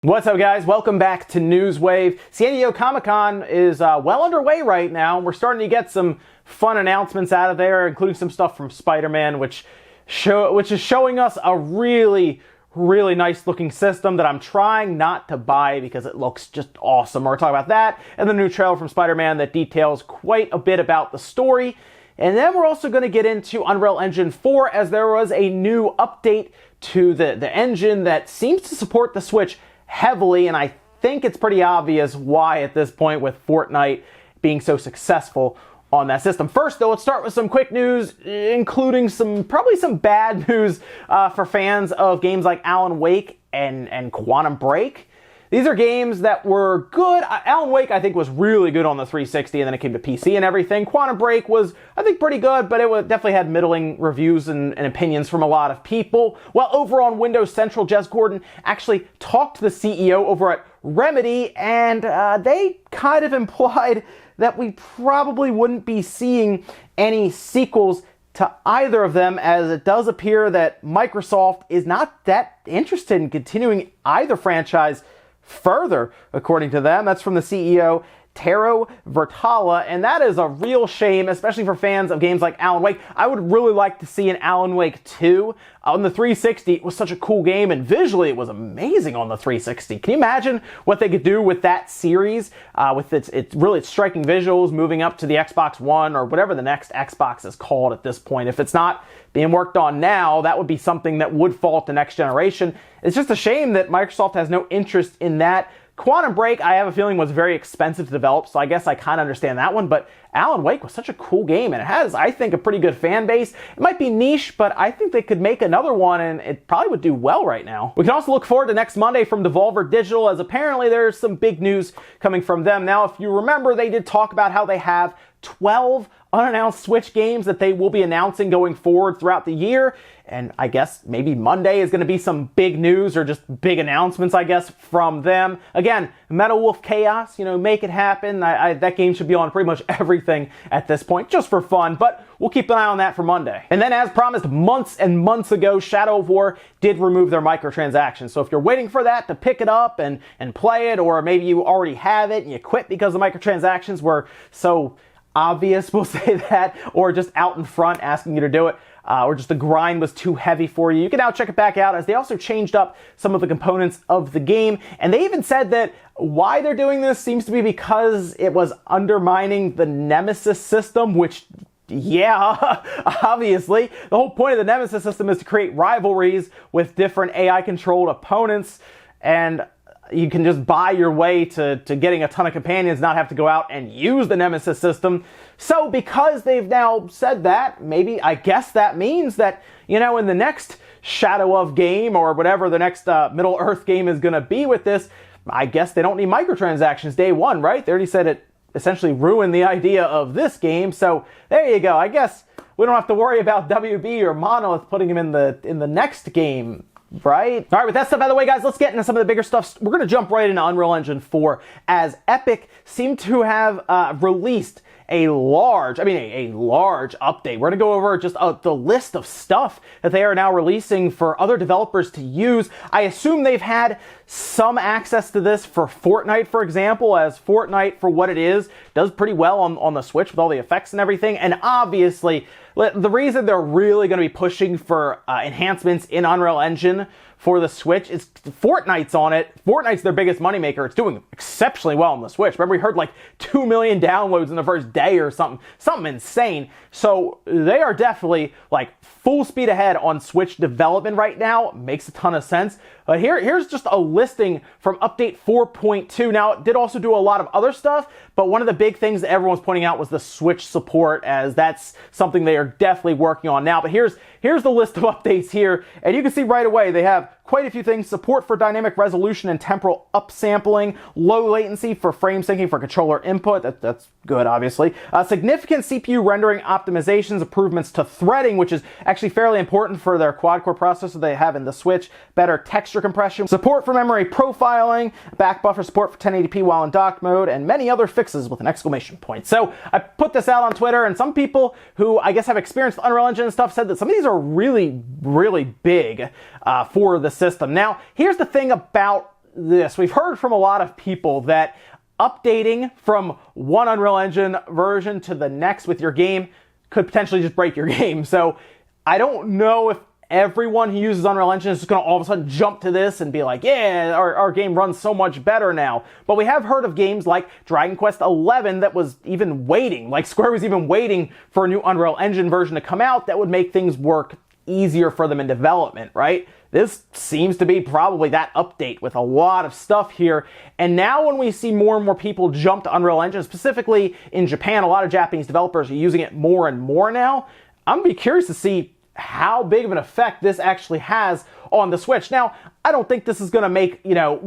What's up, guys? Welcome back to Newswave. San Diego Comic-Con is well underway right now. We're starting to get some fun announcements out of there, including some stuff from Spider-Man, which is showing us a really nice looking system that I'm trying not to buy because it looks just awesome. We're talking about that and the new trailer from Spider-Man that details quite a bit about the story. And then we're also going to get into Unreal Engine 4, as there was a new update to the engine that seems to support the Switch heavily, and I think it's pretty obvious why at this point with Fortnite being so successful on that system. First, though, let's start with some quick news, including probably some bad news for fans of games like Alan Wake and Quantum Break. These are games that were good. Alan Wake, I think, was really good on the 360, and then it came to PC and everything. Quantum Break was, I think, pretty good, but it definitely had middling reviews and opinions from a lot of people. While over on Windows Central, Jez Gordon actually talked to the CEO over at Remedy, and they kind of implied that we probably wouldn't be seeing any sequels to either of them, as it does appear that Microsoft is not that interested in continuing either franchise further, according to them. That's from the CEO, Tero Virtala, and that is a real shame, especially for fans of games like Alan Wake. I would really like to see an Alan Wake 2. On the 360, it was such a cool game, and visually it was amazing on the 360. Can you imagine what they could do with that series, with its striking visuals, moving up to the Xbox One, or whatever the next Xbox is called at this point? If it's not being worked on now, that would be something that would fall to next generation. It's just a shame that Microsoft has no interest in that. Quantum Break, I have a feeling, was very expensive to develop, so I guess I kind of understand that one, but Alan Wake was such a cool game, and it has, I think, a pretty good fan base. It might be niche, but I think they could make another one, and it probably would do well right now. We can also look forward to next Monday from Devolver Digital, as apparently there's some big news coming from them. Now, if you remember, they did talk about how they have 12 unannounced Switch games that they will be announcing going forward throughout the year. And I guess maybe Monday is going to be some big news or just big announcements, I guess, from them. Again, Metal Wolf Chaos, make it happen. That game should be on pretty much everything at this point, just for fun, but we'll keep an eye on that for Monday. And then, as promised months and months ago, Shadow of War did remove their microtransactions. So if you're waiting for that to pick it up and play it, or maybe you already have it and you quit because the microtransactions were so obvious, we'll say that, or just out in front asking you to do it, or just the grind was too heavy for you, you can now check it back out, as they also changed up some of the components of the game. And they even said that why they're doing this seems to be because it was undermining the Nemesis system, which, yeah, obviously. The whole point of the Nemesis system is to create rivalries with different AI-controlled opponents, and you can just buy your way to getting a ton of companions, not have to go out and use the Nemesis system. So because they've now said that, maybe, I guess that means that, in the next Shadow of game, or whatever the next Middle-earth game is going to be with this, I guess they don't need microtransactions day one, right? They already said it essentially ruined the idea of this game, so there you go. I guess we don't have to worry about WB or Monolith putting them in the next game, right? All right, with that stuff out of the way, guys, let's get into some of the bigger stuff. We're going to jump right into Unreal Engine 4, as Epic seemed to have released a large update. We're going to go over just the list of stuff that they are now releasing for other developers to use. I assume they've had some access to this for Fortnite, for example, as Fortnite, for what it is, does pretty well on the Switch with all the effects and everything. And obviously, the reason they're really going to be pushing for enhancements in Unreal Engine for the Switch is Fortnite's on it. Fortnite's their biggest moneymaker. It's doing exceptionally well on the Switch. Remember, we heard like 2 million downloads in the first day or something insane. So they are definitely like full speed ahead on Switch development right now. Makes a ton of sense. But here's just a listing from Update 4.2. Now, it did also do a lot of other stuff, but one of the big things that everyone's pointing out was the Switch support, as that's something they are definitely working on now. But here's the list of updates here, and you can see right away they have quite a few things. Support for dynamic resolution and temporal upsampling, low latency for frame syncing for controller input. That's good, obviously. Significant CPU rendering optimizations, improvements to threading, which is actually fairly important for their quad-core processor they have in the Switch. Better texture compression, support for memory profiling, back buffer support for 1080p while in docked mode, and many other fixes with an exclamation point. So I put this out on Twitter, and some people who I guess have experienced Unreal Engine and stuff said that some of these are really, really big for the system. Now, here's the thing about this. We've heard from a lot of people that updating from one Unreal Engine version to the next with your game could potentially just break your game. So I don't know if everyone who uses Unreal Engine is just going to all of a sudden jump to this and be like, yeah, our game runs so much better now. But we have heard of games like Dragon Quest XI that was even waiting, like Square was even waiting for a new Unreal Engine version to come out that would make things work easier for them in development, right? This seems to be probably that update with a lot of stuff here. And now when we see more and more people jump to Unreal Engine, specifically in Japan, a lot of Japanese developers are using it more and more now. I'm going to be curious to see how big of an effect this actually has on the Switch. Now, I don't think this is going to make,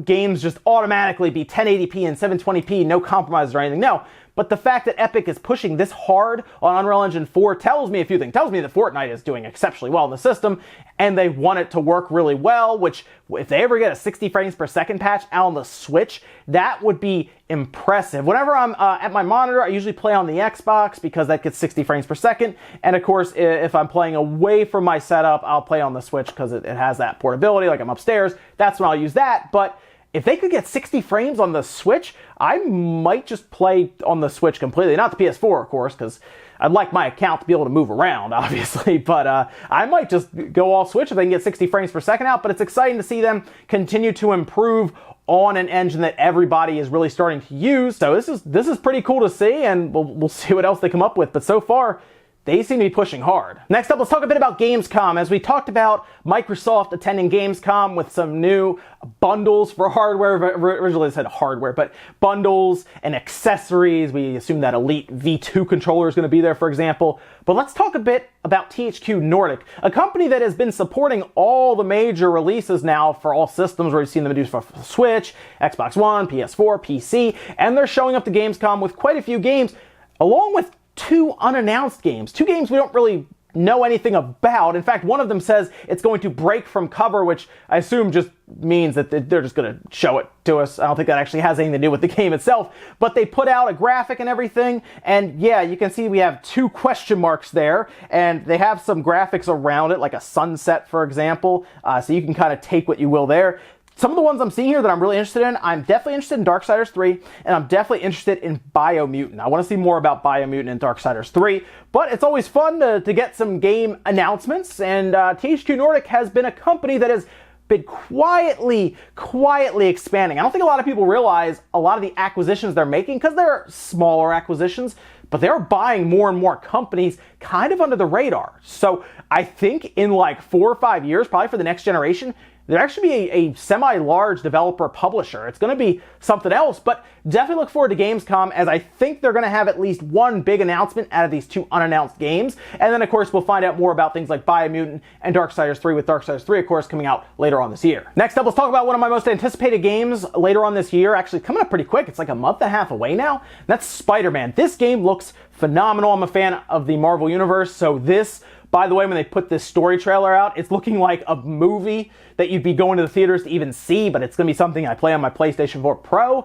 games just automatically be 1080p and 720p, no compromises or anything. No. But the fact that Epic is pushing this hard on Unreal Engine 4 tells me a few things. Tells me that Fortnite is doing exceptionally well in the system, and they want it to work really well, which, if they ever get a 60 frames per second patch out on the Switch, that would be impressive. Whenever I'm at my monitor, I usually play on the Xbox because that gets 60 frames per second. And of course, if I'm playing away from my setup, I'll play on the Switch because it has that portability, like I'm upstairs. That's when I'll use that. But if they could get 60 frames on the Switch, I might just play on the Switch completely. Not the PS4, of course, because I'd like my account to be able to move around, obviously. But I might just go all Switch if they can get 60 frames per second out. But it's exciting to see them continue to improve on an engine that everybody is really starting to use. So this is pretty cool to see, and we'll see what else they come up with. But so far, they seem to be pushing hard. Next up, let's talk a bit about Gamescom. As we talked about Microsoft attending Gamescom with some new bundles for hardware. Originally it said hardware, but bundles and accessories. We assume that Elite V2 controller is going to be there, for example. But let's talk a bit about THQ Nordic, a company that has been supporting all the major releases now for all systems, where we've seen them do for Switch, Xbox One, PS4, PC, and they're showing up to Gamescom with quite a few games, along with two unannounced games. Two games we don't really know anything about. In fact, one of them says it's going to break from cover, which I assume just means that they're just going to show it to us. I don't think that actually has anything to do with the game itself. But they put out a graphic and everything, and yeah, you can see we have two question marks there, and they have some graphics around it, like a sunset, for example, so you can kind of take what you will there. Some of the ones I'm seeing here that I'm really interested in, I'm definitely interested in Darksiders 3, and I'm definitely interested in Biomutant. I want to see more about Biomutant and Darksiders 3, but it's always fun to get some game announcements, and THQ Nordic has been a company that has been quietly expanding. I don't think a lot of people realize a lot of the acquisitions they're making, because they're smaller acquisitions, but they're buying more and more companies kind of under the radar. So I think in like 4 or 5 years, probably for the next generation, there'll actually be a semi-large developer publisher. It's going to be something else, but definitely look forward to Gamescom, as I think they're going to have at least one big announcement out of these two unannounced games. And then, of course, we'll find out more about things like Biomutant and Darksiders 3, with Darksiders 3, of course, coming out later on this year. Next up, let's talk about one of my most anticipated games later on this year. Actually, coming up pretty quick. It's like a month and a half away now. And that's Spider-Man. This game looks phenomenal. I'm a fan of the Marvel Universe, so this, by the way, when they put this story trailer out, it's looking like a movie that you'd be going to the theaters to even see, but it's going to be something I play on my PlayStation 4 Pro.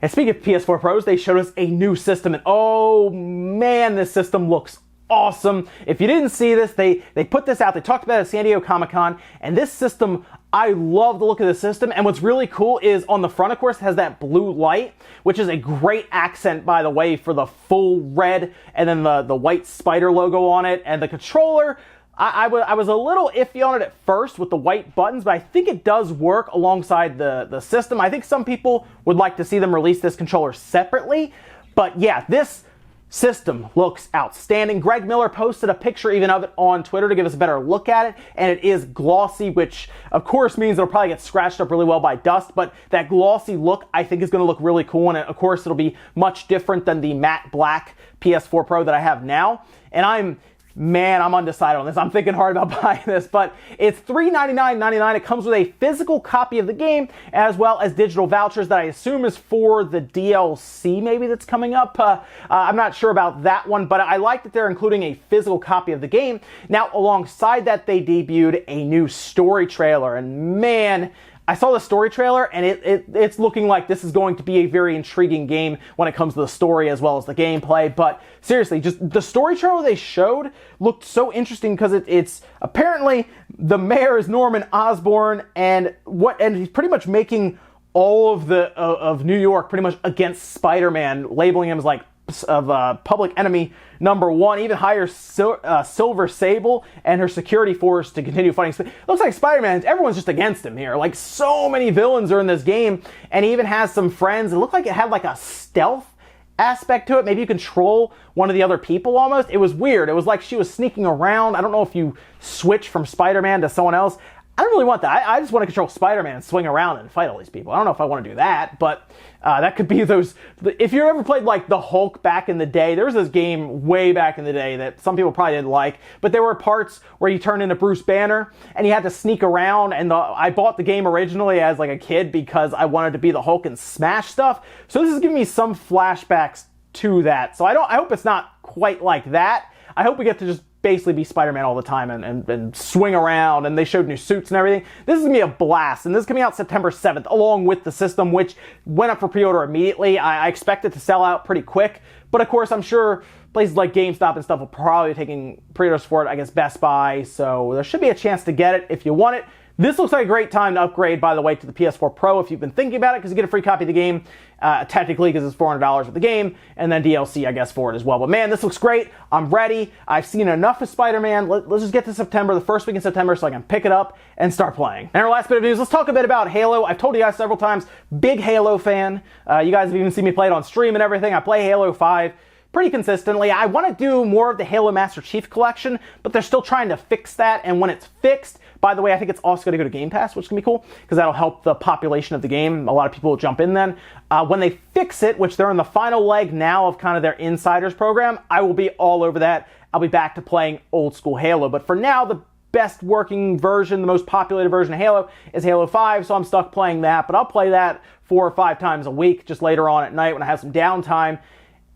And speaking of PS4 Pros, they showed us a new system, and oh man, this system looks awesome. If you didn't see this, they put this out. They talked about it at San Diego Comic-Con, and this system, I love the look of the system. And what's really cool is on the front, of course, it has that blue light, which is a great accent, by the way, for the full red and then the white spider logo on it. And the controller, I was a little iffy on it at first with the white buttons, but I think it does work alongside the system. I think some people would like to see them release this controller separately. But yeah, this system looks outstanding. Greg Miller posted a picture even of it on Twitter to give us a better look at it, and it is glossy, which of course means it'll probably get scratched up really well by dust, but that glossy look I think is going to look really cool, and of course it'll be much different than the matte black PS4 Pro that I have now. And I'm undecided on this. I'm thinking hard about buying this, but it's $399.99. It comes with a physical copy of the game, as well as digital vouchers that I assume is for the DLC maybe that's coming up. I'm not sure about that one, but I like that they're including a physical copy of the game. Now, alongside that, they debuted a new story trailer, and man, I saw the story trailer, and it's looking like this is going to be a very intriguing game when it comes to the story as well as the gameplay. But seriously, just the story trailer they showed looked so interesting, because it's apparently the mayor is Norman Osborn, and he's pretty much making all of New York pretty much against Spider-Man, labeling him as like public enemy #1, even hire Silver Sable and her security force to continue fighting. Looks like Spider-Man, everyone's just against him here. Like, so many villains are in this game, and he even has some friends. It looked like it had like a stealth aspect to it. Maybe you control one of the other people almost. It was weird. It was like she was sneaking around. I don't know if you switch from Spider-Man to someone else. I don't really want that. I just want to control Spider-Man and swing around and fight all these people. I don't know if I want to do that, but that could be those... If you ever played like the Hulk back in the day, there was this game way back in the day that some people probably didn't like, but there were parts where you turned into Bruce Banner and you had to sneak around, and I bought the game originally as like a kid because I wanted to be the Hulk and smash stuff. So this is giving me some flashbacks to that. So I hope it's not quite like that. I hope we get to just basically be Spider-Man all the time and swing around, and they showed new suits and everything. This is going to be a blast, and this is coming out September 7th, along with the system, which went up for pre-order immediately. I expect it to sell out pretty quick, but of course, I'm sure places like GameStop and stuff will probably be taking pre-orders for it, I guess Best Buy, so there should be a chance to get it if you want it. This looks like a great time to upgrade, by the way, to the PS4 Pro if you've been thinking about it, because you get a free copy of the game, technically, because it's $400 with the game, and then DLC, I guess, for it as well. But man, this looks great. I'm ready. I've seen enough of Spider-Man. Let's just get to September, the first week in September, so I can pick it up and start playing. And our last bit of news, let's talk a bit about Halo. I've told you guys several times, big Halo fan. You guys have even seen me play it on stream and everything. I play Halo 5 pretty consistently. I want to do more of the Halo Master Chief Collection, but they're still trying to fix that, and when it's fixed, by the way, I think it's also going to go to Game Pass, which is going to be cool, because that'll help the population of the game. A lot of people will jump in then. When they fix it, which they're in the final leg now of kind of their Insiders program, I will be all over that. I'll be back to playing old school Halo. But for now, the best working version, the most populated version of Halo is Halo 5, so I'm stuck playing that. But I'll play that 4 or 5 times a week, just later on at night when I have some downtime.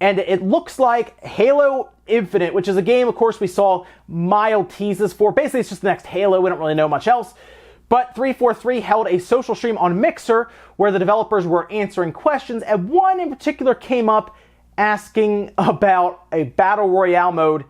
And it looks like Halo Infinite, which is a game, of course, we saw mild teases for. Basically, it's just the next Halo. We don't really know much else. But 343 held a social stream on Mixer where the developers were answering questions, and one in particular came up asking about a Battle Royale mode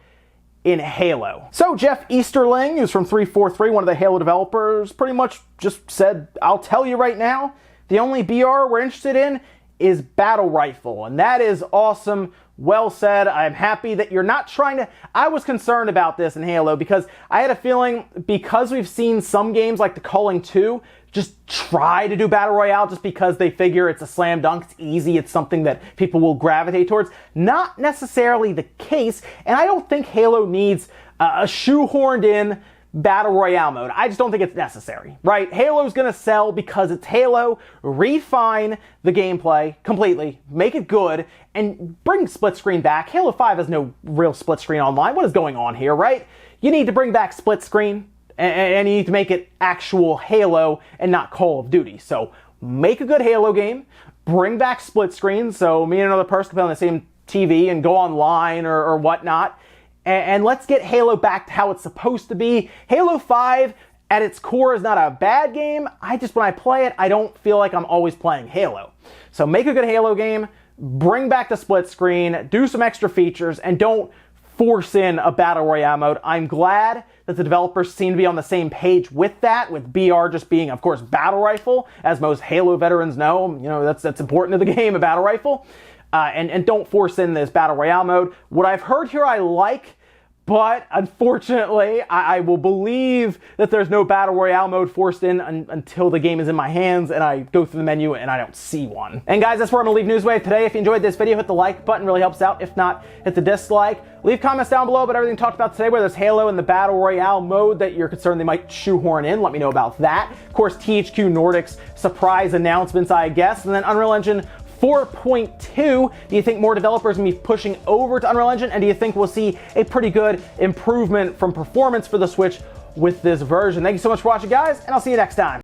in Halo. So Jeff Easterling, who's from 343, one of the Halo developers, pretty much just said, I'll tell you right now, the only BR we're interested in is Battle Rifle, and that is awesome. Well said. I'm happy that you're not trying to... I was concerned about this in Halo because I had a feeling, because we've seen some games like The Calling 2 just try to do Battle Royale just because they figure it's a slam dunk, it's easy, it's something that people will gravitate towards. Not necessarily the case, and I don't think Halo needs a shoehorned in Battle Royale mode. I just don't think it's necessary, right? Halo's gonna sell because it's Halo. Refine the gameplay completely, make it good, and bring split screen back. Halo 5 has no real split screen online. What is going on here, right? You need to bring back split screen, and you need to make it actual Halo and not Call of Duty. So make a good Halo game, bring back split screen so me and another person can play on the same TV and go online or whatnot. And let's get Halo back to how it's supposed to be. Halo 5, at its core, is not a bad game. When I play it, I don't feel like I'm always playing Halo. So make a good Halo game, bring back the split screen, do some extra features, and don't force in a Battle Royale mode. I'm glad that the developers seem to be on the same page with that, with BR just being, of course, Battle Rifle. As most Halo veterans know, you know, that's important to the game, a Battle Rifle. And don't force in this Battle Royale mode. What I've heard here I like, but unfortunately, I will believe that there's no Battle Royale mode forced in until the game is in my hands and I go through the menu and I don't see one. And guys, that's where I'm going to leave Newswave today. If you enjoyed this video, hit the like button, really helps out. If not, hit the dislike. Leave comments down below about everything talked about today, whether it's Halo and the Battle Royale mode that you're concerned they might shoehorn in. Let me know about that. Of course, THQ Nordic's surprise announcements, I guess. And then Unreal Engine 4.2, do you think more developers will be pushing over to Unreal Engine? And do you think we'll see a pretty good improvement from performance for the Switch with this version? Thank you so much for watching, guys, and I'll see you next time.